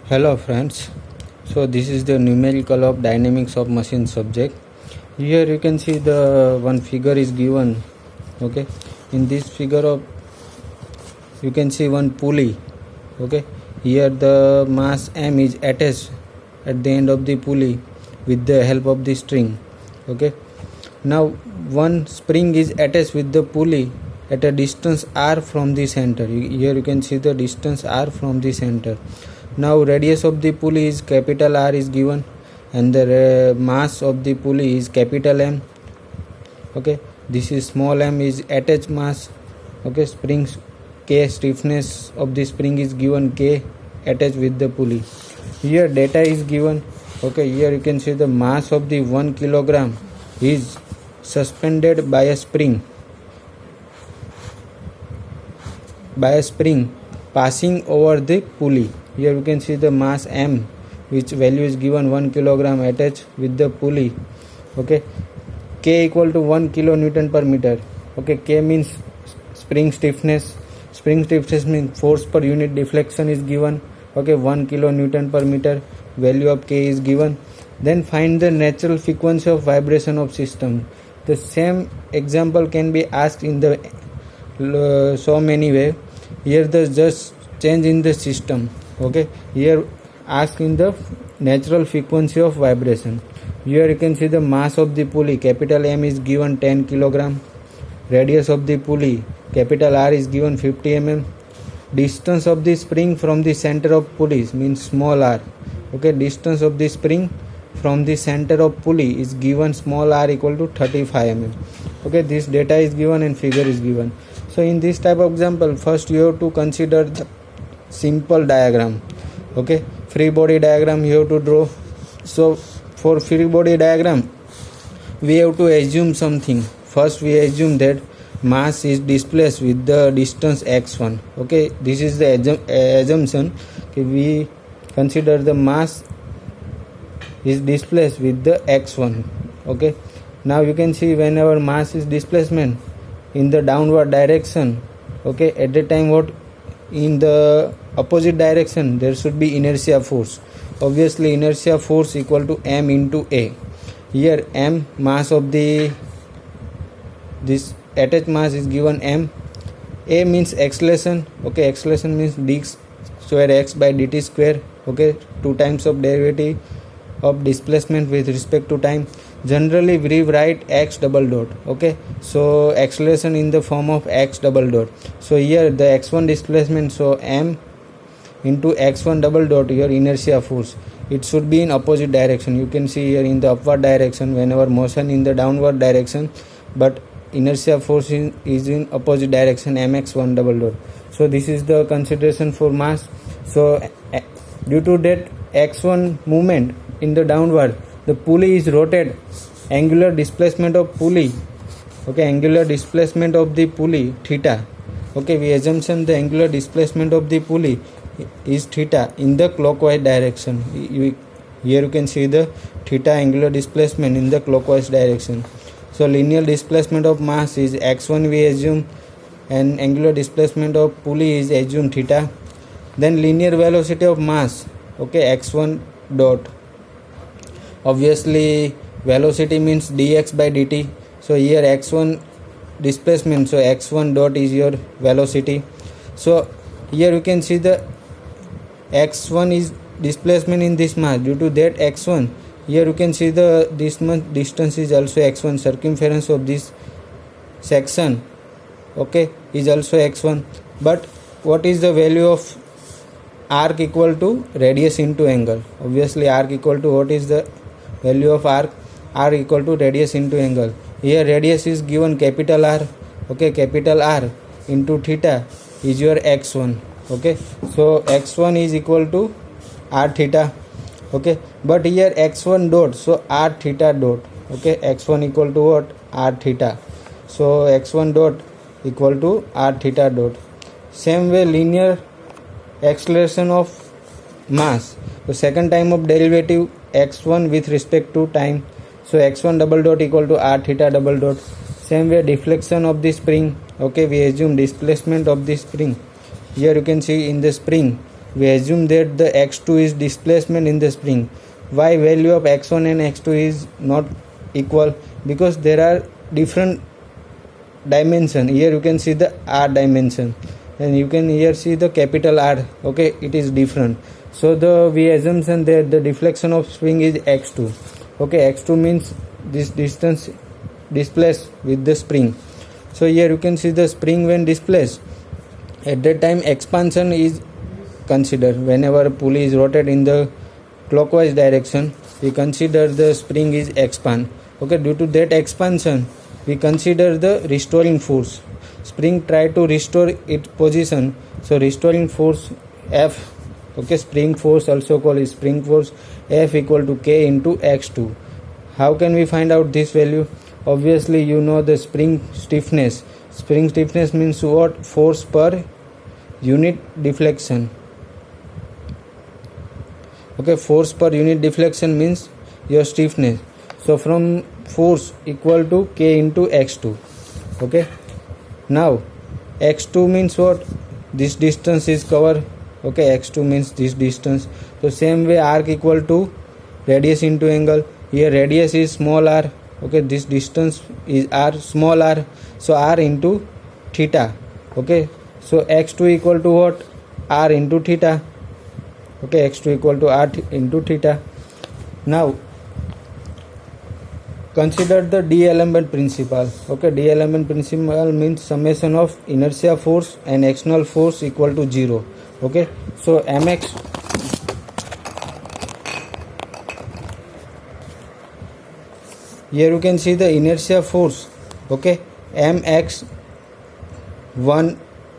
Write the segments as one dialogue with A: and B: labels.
A: Hello friends, so this is the numerical of dynamics of machine subject. Here you can see the one figure is given. Okay, in this figure of you can see one pulley. Okay, here the mass m is attached at the end of the pulley with the help of the string. Okay, now one spring is attached with the pulley at a distance r from the center. Here you can see the distance r from the center. Now radius of the pulley is capital R is given and the mass of the pulley is capital M. Okay, this is small m is attached mass. Okay, springs K, stiffness of the spring is given K attached with the pulley. Here data is given. Okay, here you can see the mass of the 1 kilogram is suspended by a spring passing over the pulley. Here you can see the mass m, which value is given 1 kilogram attached with the pulley. Okay, K equal to 1 kilonewton per meter. Okay, K means spring stiffness. Spring stiffness means force per unit deflection is given. Okay, 1 kilonewton per meter. Value of K is given. Then find the natural frequency of vibration of system. The same example can be asked in the so many way. Here the just change in the system. Okay, here ask in the natural frequency of vibration. Here you can see the mass of the pulley capital M is given 10 kilogram. Radius of the pulley capital R is given 50 mm. Distance of the spring from the center of pulley means small r. Okay, distance of the spring from the center of pulley is given small r equal to 35 mm. Okay, this data is given and figure is given. So in this type of example, first you have to consider the simple diagram. Okay, free body diagram you have to draw. So for free body diagram we have to assume something. First we assume that mass is displaced with the distance x1. Okay, this is the assumption. Okay, we consider the mass is displaced with the x1. Okay, now you can see whenever mass is displacement in the downward direction, okay, at the time what in the opposite direction there should be inertia force. Obviously inertia force equal to m into a. Here m mass of the this attached mass is given m. A means acceleration. Okay, acceleration means d square x by dt square. Okay, 2 times of derivative of displacement with respect to time. Generally we write x double dot. Okay, so acceleration in the form of x double dot. So here the x1 displacement, so m into x1 double dot, your inertia force, it should be in opposite direction. You can see here in the upward direction whenever motion in the downward direction, but inertia force is in opposite direction, mx1 double dot. So this is the consideration for mass. So due to that x1 movement in the downward, the pulley is rotated. Angular displacement of pulley, okay, angular displacement of the pulley theta. Okay, we assume the angular displacement of the pulley is theta in the clockwise direction. Here you can see the theta angular displacement in the clockwise direction. So linear displacement of mass is x1 we assume, and angular displacement of pulley is assumed theta. Then linear velocity of mass, okay, x1 dot. Obviously velocity means dx by dt. So here x1 displacement, so x1 dot is your velocity. So here you can see the x1 is displacement in this mass. Due to that x1, here you can see the this much distance is also x1. Circumference of this section, okay, is also x1. But what is the value of arc equal to radius into angle? Obviously arc equal to, what is the value of arc? R equal to radius into angle. Here radius is given capital R. Okay, capital R into theta is your x1. Okay, so x1 is equal to r theta. Okay, but here x1 dot, so r theta dot. Okay, x1 equal to what? R theta. So x1 dot equal to r theta dot. Same way linear acceleration of mass. So second time of derivative x1 with respect to time. So x1 double dot equal to r theta double dot. Same way deflection of the spring. Okay, we assume displacement of the spring. Here you can see in the spring we assume that the x2 is displacement in the spring. Why value of x1 and x2 is not equal? Because there are different dimension. Here you can see the r dimension, and you can here see the capital R. Okay, it is different. So we assumption that the deflection of spring is x2. Okay, x2 means this distance displaced with the spring. So here you can see the spring when displaced. At that time expansion is considered. Whenever a pulley is rotated in the clockwise direction, we consider the spring is expand. Okay, due to that expansion we consider the restoring force. Spring try to restore its position, so restoring force F, okay, spring force also called is spring force, F equal to K into x2. How can we find out this value? Obviously you know the spring stiffness. Spring stiffness means what? Force per unit deflection. Okay, force per unit deflection means your stiffness. So from force equal to K into x2. Okay, now x2 means what? This distance is covered. Okay, x2 means this distance. So same way arc equal to radius into angle. Here radius is small r. Okay, this distance is r, small r, so r into theta. Okay, so x2 equal to what? R into theta. Okay, x2 equal to r into theta. Now consider the D-element principle. Okay, D-element principle means summation of inertia force and external force equal to 0. Okay, so mx, here you can see the inertia force. Okay, mx1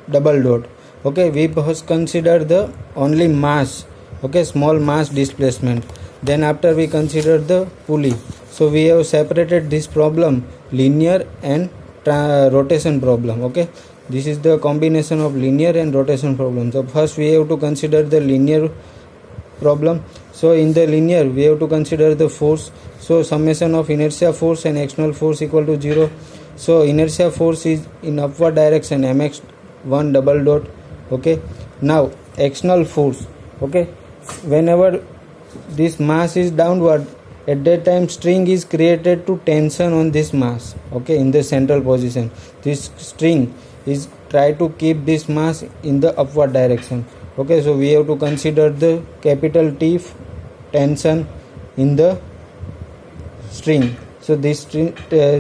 A: double dot. Okay, we first consider the only mass. Okay, small mass displacement. Then after we consider the pulley. So we have separated this problem linear and rotation problem. Okay, this is the combination of linear and rotation problem. So first we have to consider the linear problem. So in the linear we have to consider the force. So summation of inertia force and external force equal to 0. So inertia force is in upward direction, mx1 double dot. Okay, now external force. Okay, whenever this mass is downward, at that time string is created to tension on this mass. Okay, in the central position this string is try to keep this mass in the upward direction. Okay, so we have to consider the capital T tension in the string. So this string,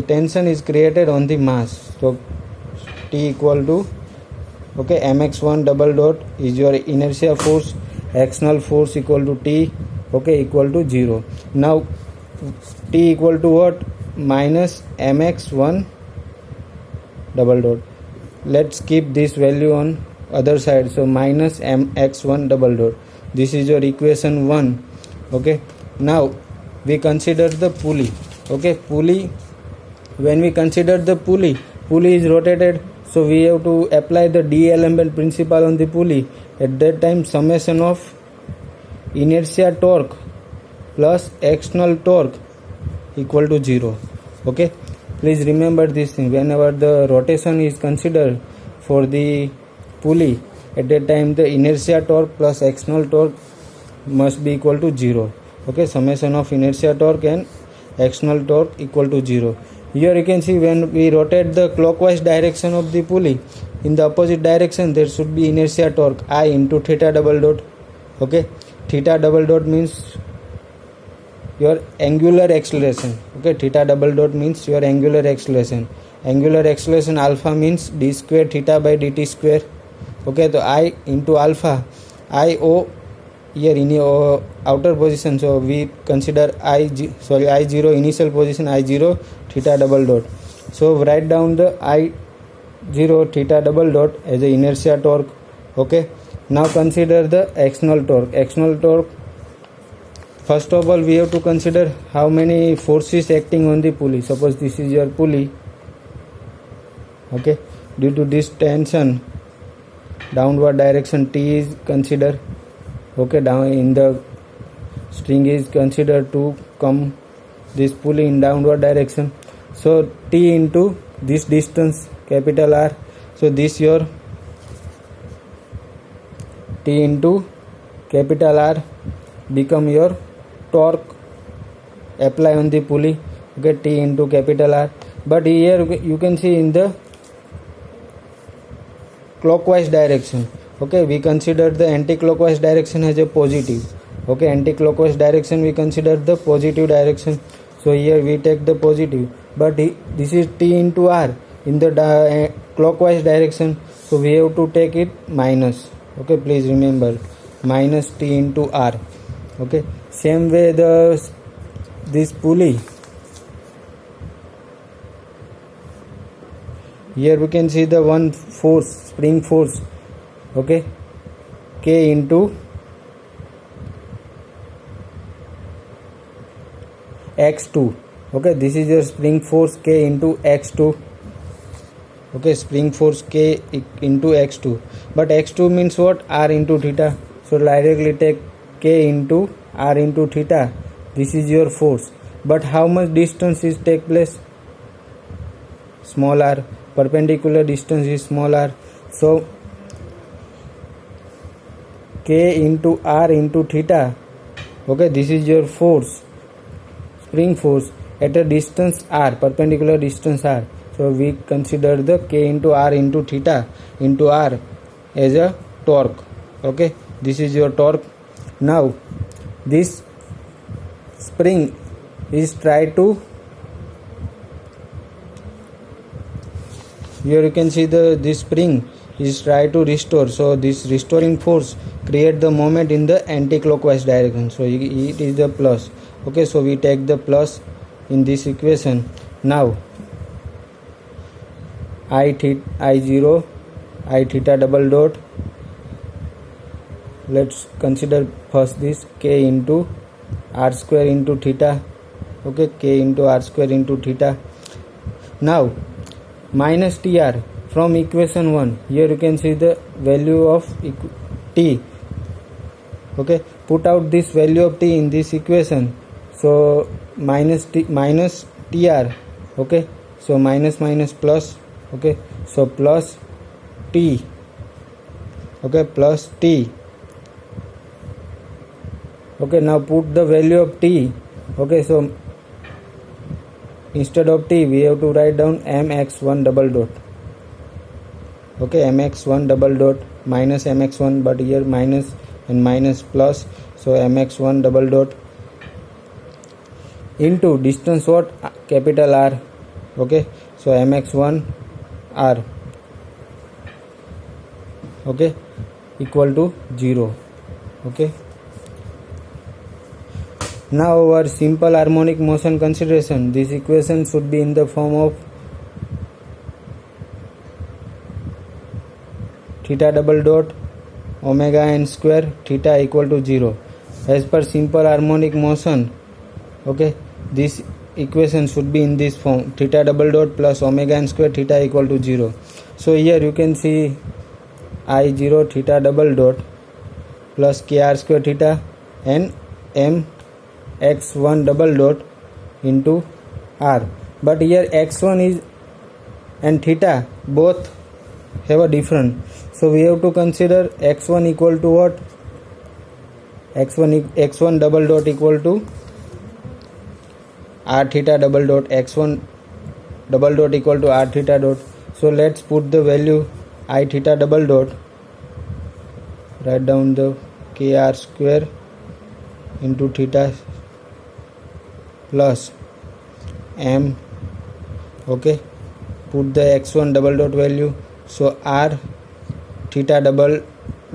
A: tension is created on the mass. So T equal to, okay, mx1 double dot is your inertia force, external force equal to T, okay, equal to 0. Now T equal to what? Minus mx1 double dot. Let's keep this value on other side. So minus mx1 double dot. This is your equation 1. Okay, now we consider the pulley. Okay, pulley, when we consider the pulley is rotated, so we have to apply the D-element principle on the pulley. At that time summation of inertia torque plus external torque equal to 0. Okay, please remember this thing. Whenever the rotation is considered for the pulley, at that time the inertia torque plus external torque must be equal to 0. Okay, summation of inertia torque and external torque equal to 0. Here you can see when we rotate the clockwise direction of the pulley, in the opposite direction there should be inertia torque I into theta double dot. Okay, theta double dot means your angular acceleration. Okay, theta double dot means your angular acceleration. Angular acceleration alpha means d square theta by dt square. Okay, so I into alpha, I o here in your outer position, so we consider I0 initial position, I0 theta double dot. So write down the I0 theta double dot as a inertia torque. Okay, now consider the external torque. External torque, first of all we have to consider how many forces acting on the pulley. Suppose this is your pulley. Okay, due to this tension downward direction T is considered. Okay, down in the string is considered to come this pulley in downward direction. So T into this distance capital R. So this your T into capital R become your torque apply on the pulley. Okay, T into capital R. But here you can see in the clockwise direction. Okay, we consider the anti-clockwise direction as a positive. Okay, anti-clockwise direction we consider the positive direction. So here we take the positive, but this is T into R in the clockwise direction, so we have to take it minus. Okay, please remember minus T into R. Okay, same way this pulley, here we can see the one force, spring force. Okay, K into x2. Okay, this is your spring force K into x2. Okay, spring force K into x2, but x2 means what? R into theta. So directly take K into R into theta. This is your force, but how much distance is take place? Small r. Perpendicular distance is small r. So K into R into theta. Okay, this is your force, spring force at a distance r, perpendicular distance r. So we consider the K into R into theta into R as a torque. Okay, this is your torque. Now this spring is try to, here you can see this spring is try to restore. So this restoring force create the moment in the anti-clockwise direction. So it is the plus. Okay, so we take the plus in this equation. Now I0 I theta double dot, let's consider first this K into R square into theta. Okay, K into R square into theta. Now minus TR from equation 1, here you can see the value of T. Okay, put out this value of T in this equation. So minus TR. Okay, so minus plus. Okay, so plus T. Okay, plus T. Okay, now put the value of T. Okay, so instead of T we have to write down mx1 double dot. Okay, mx1 double dot minus mx1, but here minus and minus plus, so mx1 double dot into distance what? Capital R. Okay, so mx1 R. Okay, equal to 0. Okay, now our simple harmonic motion consideration, this equation should be in the form of theta double dot omega n square theta equal to 0. As per simple harmonic motion, okay, this equation should be in this form, theta double dot plus omega n square theta equal to 0. So here you can see I0 theta double dot plus kr square theta and mx1 double dot into r, but here x1 is and theta both have a different, so we have to consider x1 equal to what? x1 double dot equal to r theta double dot, x1 double dot equal to r theta dot. So let's put the value I theta double dot, write down the kr square into theta plus m. Okay, put the x1 double dot value, so r theta double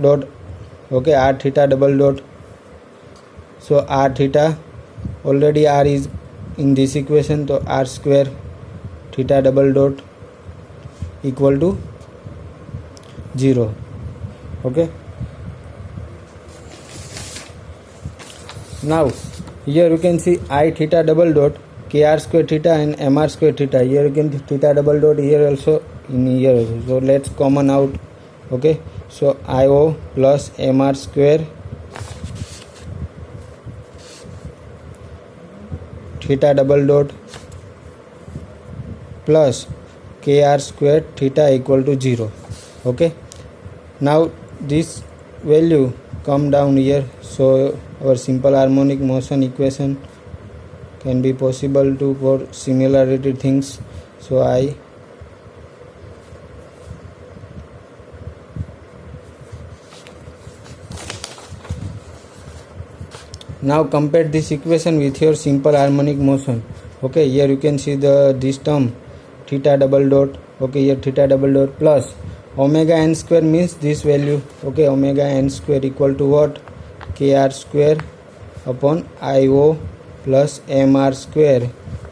A: dot. Okay, r theta double dot, so r theta, already r is in this equation, so r square theta double dot equal to 0. Okay, now here you can see I theta double dot kr square theta and mr square theta. Here you can see theta double dot here also, in here also. So let's common out. Okay, so IO plus mr square theta double dot plus kr square theta equal to 0. Okay, now this value come down here, so our simple harmonic motion equation can be possible to for similarity things. So I now compare this equation with your simple harmonic motion. Okay, here you can see this term theta double dot. Okay, here theta double dot plus omega n square means this value. Okay, omega n square equal to what? Kr square upon IO plus mr square.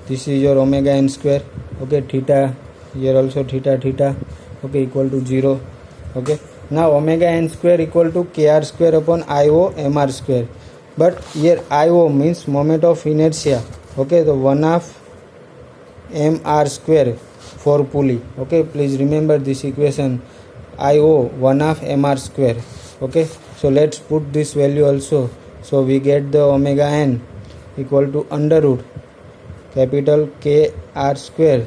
A: This is your omega n square. Okay, theta, here also theta theta, okay, equal to 0. Okay, now omega n square equal to kr square upon IO mr square, but here IO means moment of inertia. Okay, the 1/2 mr square for pulley. Okay, please remember this equation, IO 1/2 mr square. Okay, so let's put this value also. So we get the omega n equal to under root capital K r square.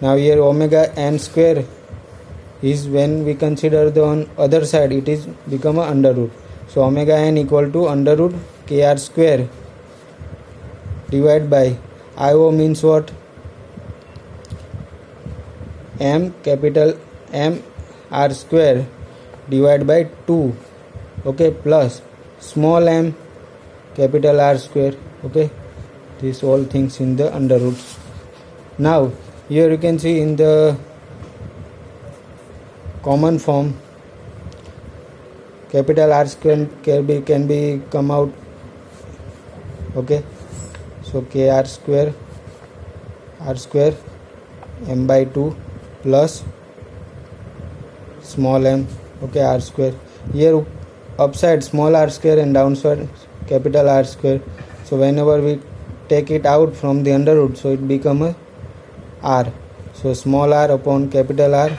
A: Now here omega n square is, when we consider the on other side, it is become a under root. So omega n equal to under root K r square divided by IO means what? M capital M r square divided by 2. Okay, plus small m capital R square. Okay, these all things in the under roots. Now here you can see in the common form, capital R square can be come out. Okay, so K r square m by 2 plus small m, okay, r square. Here upside small r square and downside capital R square. So whenever we take it out from the under root, so it become a r. So small r upon capital R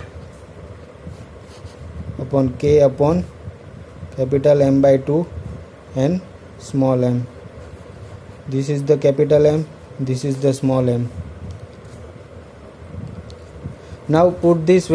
A: upon K upon capital M by 2 and small m. This is the capital M, this is the small m. Now put this